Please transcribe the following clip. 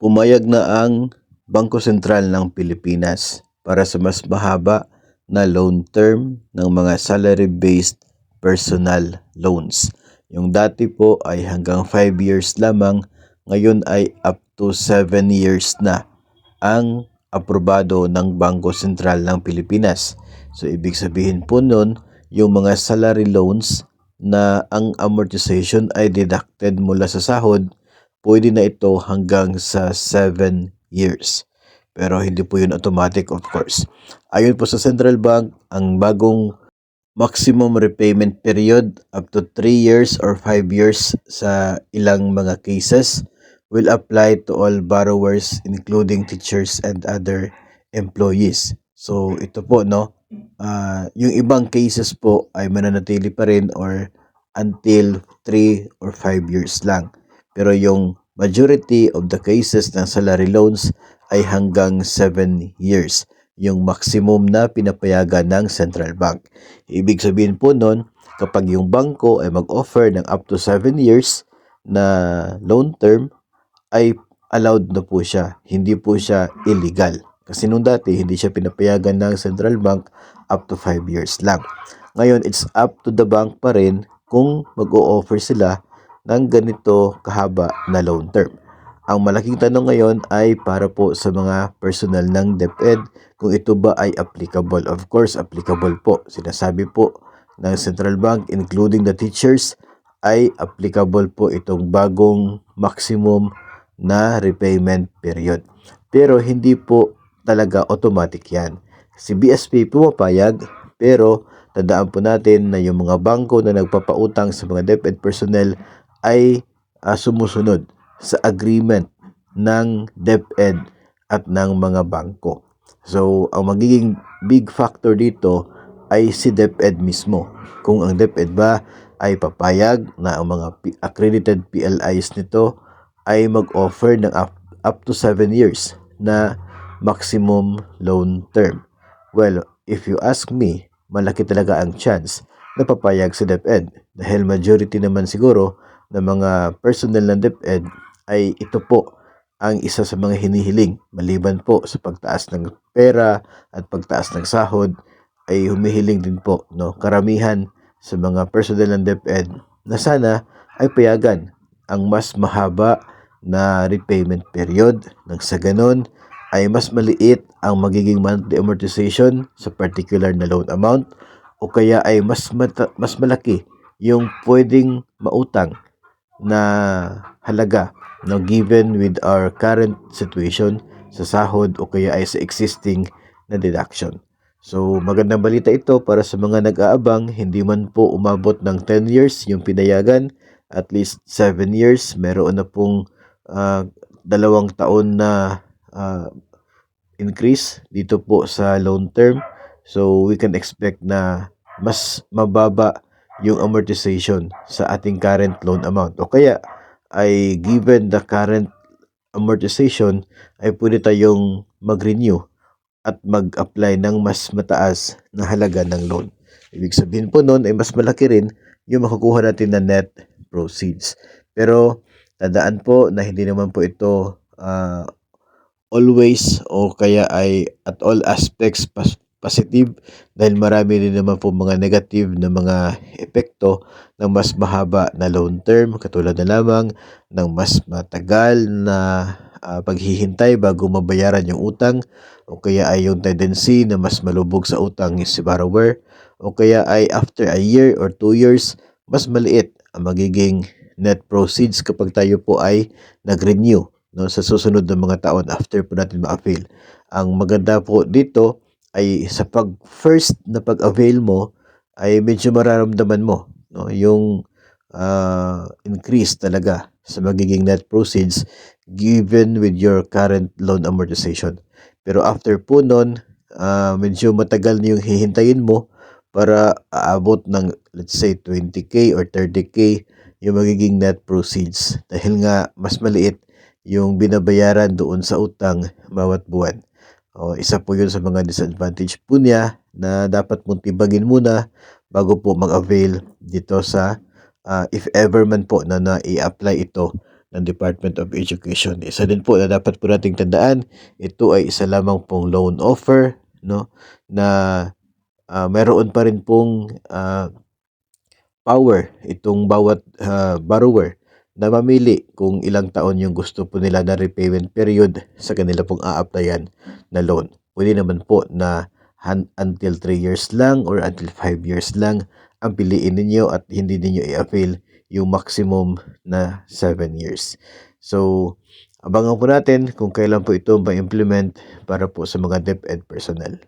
Pumayag na ang Bangko Sentral ng Pilipinas para sa mas mahaba na loan term ng mga salary-based personal loans. Yung dati po ay hanggang 5 years lamang, ngayon ay up to 7 years na ang aprobado ng Bangko Sentral ng Pilipinas. So ibig sabihin po nun, yung mga salary loans na ang amortization ay deducted mula sa sahod, pwede na ito hanggang sa 7 years. Pero hindi po yun automatic, of course. Ayon po sa Central Bank, ang bagong maximum repayment period up to 3 years or 5 years sa ilang mga cases will apply to all borrowers including teachers and other employees. So ito po, no, yung ibang cases po ay mananatili pa rin or until 3 or 5 years lang. Pero yung majority of the cases ng salary loans ay hanggang 7 years, yung maximum na pinapayagan ng Central Bank. Ibig sabihin po nun, kapag yung bangko ay mag-offer ng up to 7 years na loan term, ay allowed na po siya. Hindi po siya illegal. Kasi nung dati, hindi siya pinapayagan ng Central Bank up to 5 years lang. Ngayon, it's up to the bank pa rin kung mag-o-offer sila ng ganito kahaba na loan term. Ang malaking tanong ngayon ay para po sa mga personal ng DepEd kung ito ba ay applicable. Of course, applicable po. Sinasabi po ng Central Bank, including the teachers, ay applicable po itong bagong maximum na repayment period. Pero hindi po talaga automatic yan. Si BSP pumapayag, pero tandaan po natin na yung mga bangko na nagpapautang sa mga DepEd personnel ay sumusunod sa agreement ng DepEd at ng mga bangko. So, ang magiging big factor dito ay si DepEd mismo. Kung ang DepEd ba ay papayag na ang mga accredited PLIs nito ay mag-offer ng up to 7 years na maximum loan term. Well, if you ask me, malaki talaga ang chance na papayag si DepEd dahil majority naman siguro ng mga personnel ng DepEd ay ito po ang isa sa mga hinihiling. Maliban po sa pagtaas ng pera at pagtaas ng sahod, ay humihiling din po, no, karamihan sa mga personnel ng DepEd na sana ay payagan ang mas mahaba na repayment period, nang sa ganon ay mas maliit ang magiging monthly amortization sa particular na loan amount, o kaya ay mas malaki yung pwedeng mautang na halaga, no, given with our current situation sa sahod o kaya ay sa existing na deduction. So magandang balita ito para sa mga nag-aabang. Hindi man po umabot ng 10 years yung pinayagan, at least 7 years. Meron na pong 2 taon na increase dito po sa loan term. So we can expect na mas mababa yung amortization sa ating current loan amount, o kaya ay given the current amortization ay pwede tayong mag-renew at mag-apply ng mas mataas na halaga ng loan. Ibig sabihin po nun ay mas malaki rin yung makukuha natin na net proceeds. Pero tandaan po na hindi naman po ito always o kaya ay at all aspects positive, dahil marami din naman po mga negative na mga epekto ng mas mahaba na loan term, katulad na lamang ng mas matagal na paghihintay bago mabayaran yung utang, o kaya ay yung tendency na mas malubog sa utang si borrower, o kaya ay after a year or 2 years, mas maliit ang magiging net proceeds kapag tayo po ay nag-renew, no, sa susunod na mga taon after po natin ma-avail. Ang maganda po dito ay sa first na pag-avail mo ay medyo mararamdaman mo, no, yung increase talaga sa magiging net proceeds given with your current loan amortization. Pero after po nun, medyo matagal na yung hihintayin mo para aabot ng let's say 20k or 30k yung magiging net proceeds, dahil nga mas maliit yung binabayaran doon sa utang bawat buwan. Isa po yun sa mga disadvantage po niya na dapat mong tibagin muna bago po mag-avail dito sa if ever man po na i-apply ito ng Department of Education. Isa din po na dapat po nating tandaan, ito ay isa lamang pong loan offer, no, na mayroon pa rin pong power itong bawat borrower na mamili kung ilang taon yung gusto po nila na repayment period sa kanila pong a-applyan na loan. Pwede naman po na until 3 years lang or until 5 years lang ang piliin ninyo at hindi ninyo i-avail yung maximum na 7 years. So, abangan po natin kung kailan po ito ma-implement para po sa mga DepEd personnel.